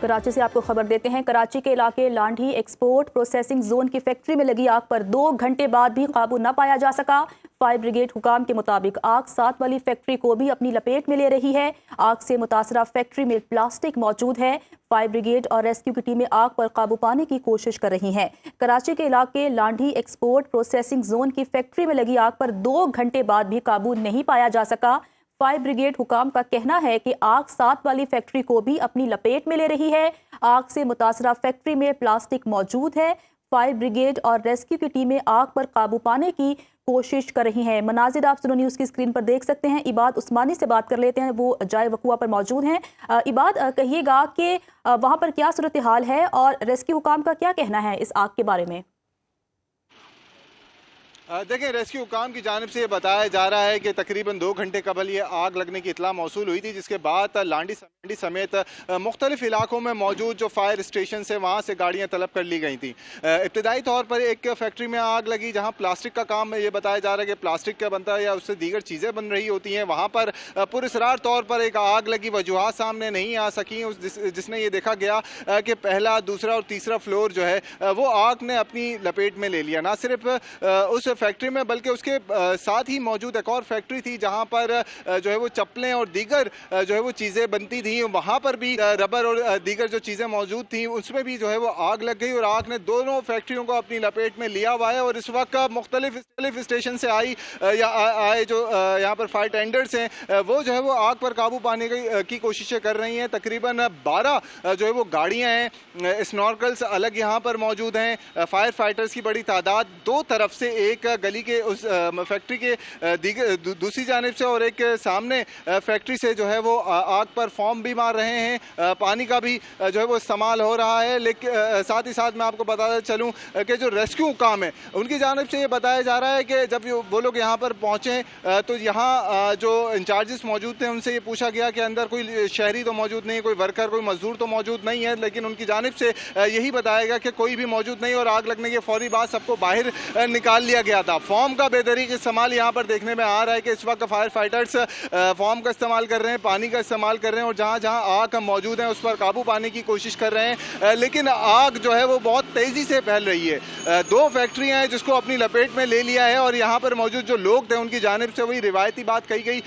कराची से आपको खबर देते हैं। कराची के इलाके लांढी एक्सपोर्ट प्रोसेसिंग जोन की फैक्ट्री में लगी आग पर 2 घंटे बाद भी काबू न पाया जा सका। फायर ब्रिगेड हुकाम के मुताबिक आग 7 वाली फैक्ट्री को भी अपनी लपेट में ले रही है। आग से मुतासरा फैक्ट्री में प्लास्टिक मौजूद है। फायर ब्रिगेड और रेस्क्यू की टीमें आग पर काबू पाने की कोशिश कर रही हैं। कराची के इलाके लांढी एक्सपोर्ट प्रोसेसिंग जोन की फैक्ट्री में लगी आग पर 2 घंटे बाद भी काबू नहीं पाया जा सका। फायर ब्रिगेड हुकाम का कहना है कि आग 7 वाली फैक्ट्री को भी अपनी लपेट में ले रही है। आग से मुतासरा फैक्ट्री में प्लास्टिक मौजूद है। फायर ब्रिगेड और रेस्क्यू की टीमें आग पर काबू पाने की कोशिश कर रही हैं। मनाजिर आप सुनो न्यूज़ की स्क्रीन पर देख सकते हैं। इबाद उस्मानी से बात कर लेते हैं, वो जाए वकुआ पर मौजूद हैं। इबाद, कहिएगा कि वहाँ पर क्या सूरत हाल है और रेस्क्यू हुकाम का क्या कहना है इस आग के बारे में? देखें, रेस्क्यू हुकाम की जानिब से ये बताया जा रहा है कि तकरीबन 2 घंटे कबल ये आग लगने की इतला मौसूल हुई थी, जिसके बाद लांडी समेत मुख्तलिफ इलाकों में मौजूद जो फायर स्टेशन है वहाँ से गाड़ियाँ तलब कर ली गई थी। इब्तदाई तौर पर एक फैक्ट्री में आग लगी जहाँ प्लास्टिक का काम ये बताया जा रहा है कि प्लास्टिक का बनता है या उससे दीगर चीज़ें बन रही होती हैं। वहाँ पर पुरअसरार तौर पर एक आग लगी, वजूहात सामने नहीं आ सकी, जिसने ये देखा गया कि पहला, दूसरा और तीसरा फ्लोर जो है वो आग ने अपनी लपेट में ले लिया। ना सिर्फ उस फैक्ट्री में बल्कि उसके साथ ही मौजूद एक और फैक्ट्री थी जहां पर जो है वो चप्पलें और दीगर जो है वो चीज़ें बनती थी, वहां पर भी रबर और दीगर जो चीज़ें मौजूद थी उसमें भी जो है वो आग लग गई और आग ने दोनों फैक्ट्रियों को अपनी लपेट में लिया हुआ है। और इस वक्त मुख्तलिफ स्टेशन से आए जो यहाँ पर फायर टेंडर्स हैं वो जो है वो आग पर काबू पाने की कोशिशें कर रही हैं। तकरीबन 12 जो है वो गाड़ियाँ हैं, स्नॉर्कल्स अलग यहाँ पर मौजूद हैं। फायर फाइटर्स की बड़ी तादाद दो तरफ से, एक गली के उस फैक्ट्री के दूसरी जानिब से और एक सामने फैक्ट्री से जो है वो आग पर फॉर्म भी मार रहे हैं। पानी का भी जो है वो इस्तेमाल हो रहा है। लेकिन साथ ही साथ मैं आपको बताता चलूं कि जो रेस्क्यू काम है उनकी जानिब से ये बताया जा रहा है कि जब वो लोग यहाँ पर पहुँचे तो यहाँ जो इंचार्जेस मौजूद थे उनसे ये पूछा गया कि अंदर कोई शहरी तो मौजूद नहीं, कोई वर्कर, कोई मजदूर तो मौजूद नहीं है, लेकिन उनकी जानिब से यही बताया गया कि कोई भी मौजूद नहीं और आग लगने के फौरी बाद सबको बाहर निकाल लिया गया था। फॉर्म का बेतरीक इस्तेमाल यहाँ पर देखने में आ रहा है कि इस वक्त फायर फाइटर्स फॉर्म का इस्तेमाल कर रहे हैं, पानी का इस्तेमाल कर रहे हैं और जहाँ जहाँ आग मौजूद है उस पर काबू पाने की कोशिश कर रहे हैं। लेकिन आग जो है वो बहुत तेज़ी से फैल रही है। 2 फैक्ट्रियाँ हैं जिसको अपनी लपेट में ले लिया है और यहाँ पर मौजूद जो लोग थे उनकी जानिब से वही रिवायती बात कही गई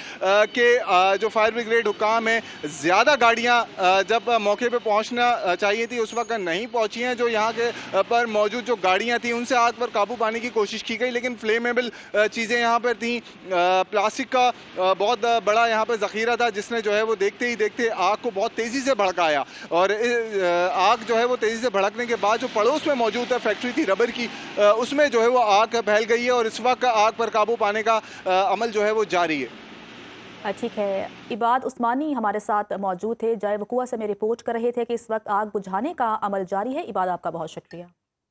कि जो फायर ब्रिगेड हुकाम है ज़्यादा गाड़ियाँ जब मौके पर पहुँचना चाहिए थी उस वक्त नहीं पहुँची हैं। जो यहाँ के पर मौजूद जो गाड़ियाँ थी उनसे आग पर काबू पाने की कोशिश की गई, लेकिन फ्लेमेबल चीज़ें यहाँ पर थी। प्लास्टिक का बहुत बड़ा यहाँ पर ज़ख़ीरा था जिसने जो है वो देखते ही देखते आग को बहुत तेज़ी से भड़काया और आग जो है वो तेज़ी से भड़कने के बाद जो पड़ोस में मौजूद है फैक्ट्री थी रबर की, उसमें जो है वो आग फैल गई है और इस वक्त आग पर काबू पाने का अमल जो है वो जारी है। ठीक है, इबाद उस्मानी हमारे साथ मौजूद थे, जाए वकुआ से में रिपोर्ट कर रहे थे कि इस वक्त आग बुझाने का अमल जारी है। इबाद, आपका बहुत शुक्रिया।